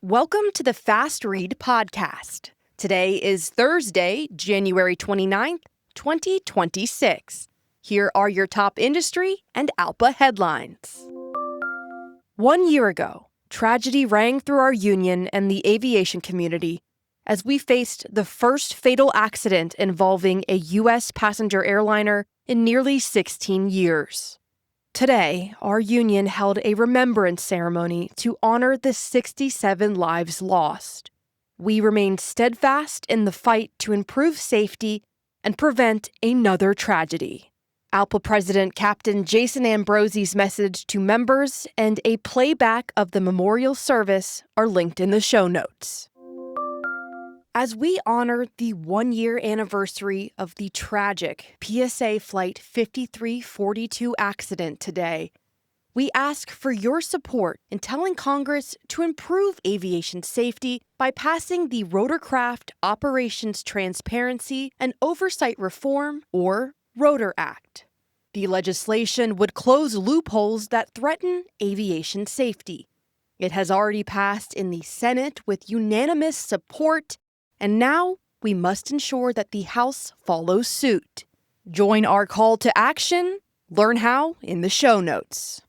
Welcome to the FastRead podcast. Today is Thursday, January 29th, 2026. Here are your top industry and ALPA headlines. 1 year ago, tragedy rang through our union and the aviation community as we faced the first fatal accident involving a U.S. passenger airliner in nearly 16 years. Today, our union held a remembrance ceremony to honor the 67 lives lost. We remain steadfast in the fight to improve safety and prevent another tragedy. ALPA President Captain Jason Ambrosi's message to members and a playback of the memorial service are linked in the show notes. As we honor the 1-year anniversary of the tragic PSA Flight 5342 accident today, we ask for your support in telling Congress to improve aviation safety by passing the Rotorcraft Operations Transparency and Oversight Reform, or Rotor Act. The legislation would close loopholes that threaten aviation safety. It has already passed in the Senate with unanimous support, and now we must ensure that the House follows suit. Join our call to action. Learn how in the show notes.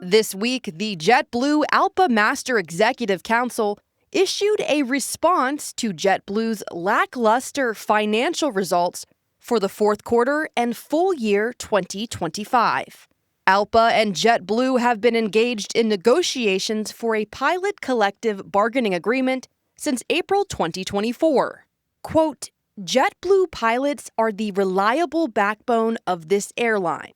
This week, the JetBlue ALPA Master Executive Council issued a response to JetBlue's lackluster financial results for the fourth quarter and full year 2025. ALPA and JetBlue have been engaged in negotiations for a pilot collective bargaining agreement since April 2024. Quote, JetBlue pilots are the reliable backbone of this airline.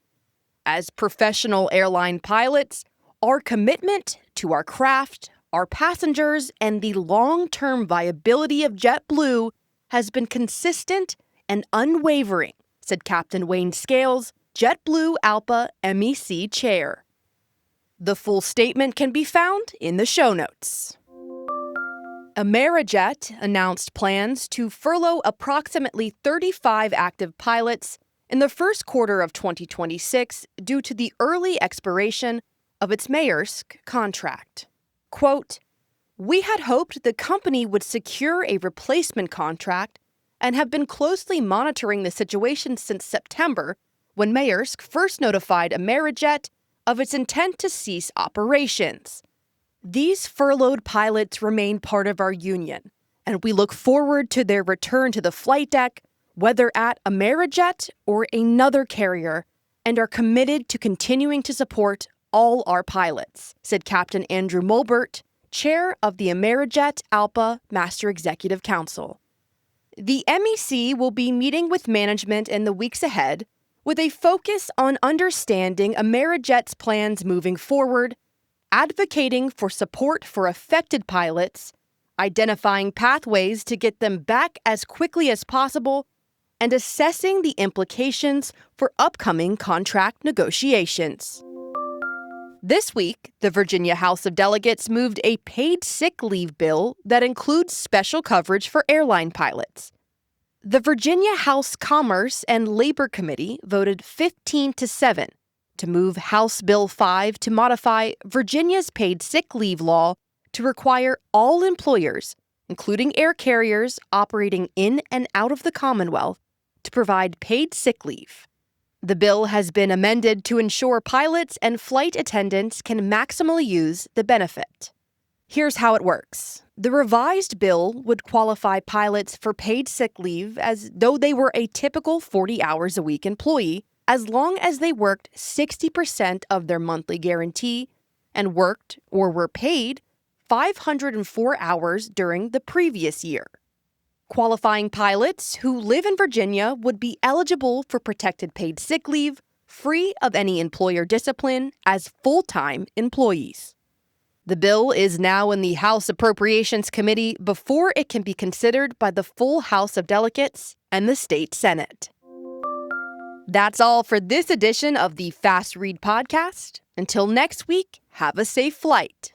As professional airline pilots, our commitment to our craft, our passengers, and the long-term viability of JetBlue has been consistent and unwavering, said Captain Wayne Scales, JetBlue ALPA MEC Chair. The full statement can be found in the show notes. Amerijet announced plans to furlough approximately 35 active pilots in the first quarter of 2026 due to the early expiration of its Maersk contract. Quote, we had hoped the company would secure a replacement contract and have been closely monitoring the situation since September, when Maersk first notified Amerijet of its intent to cease operations. These furloughed pilots remain part of our union, and we look forward to their return to the flight deck, whether at Amerijet or another carrier, and are committed to continuing to support all our pilots, said Captain Andrew Mulbert, chair of the Amerijet ALPA Master Executive Council. The MEC will be meeting with management in the weeks ahead with a focus on understanding Amerijet's plans moving forward, advocating for support for affected pilots, identifying pathways to get them back as quickly as possible, and assessing the implications for upcoming contract negotiations. This week, the Virginia House of Delegates moved a paid sick leave bill that includes special coverage for airline pilots. The Virginia House Commerce and Labor Committee voted 15-7 to move House Bill 5 to modify Virginia's paid sick leave law to require all employers, including air carriers operating in and out of the Commonwealth, to provide paid sick leave. The bill has been amended to ensure pilots and flight attendants can maximally use the benefit. Here's how it works. The revised bill would qualify pilots for paid sick leave as though they were a typical 40 hours a week employee, as long as they worked 60% of their monthly guarantee and worked or were paid 504 hours during the previous year. Qualifying pilots who live in Virginia would be eligible for protected paid sick leave, free of any employer discipline, as full-time employees. The bill is now in the House Appropriations Committee before it can be considered by the full House of Delegates and the state Senate. That's all for this edition of the FastRead podcast. Until next week, have a safe flight.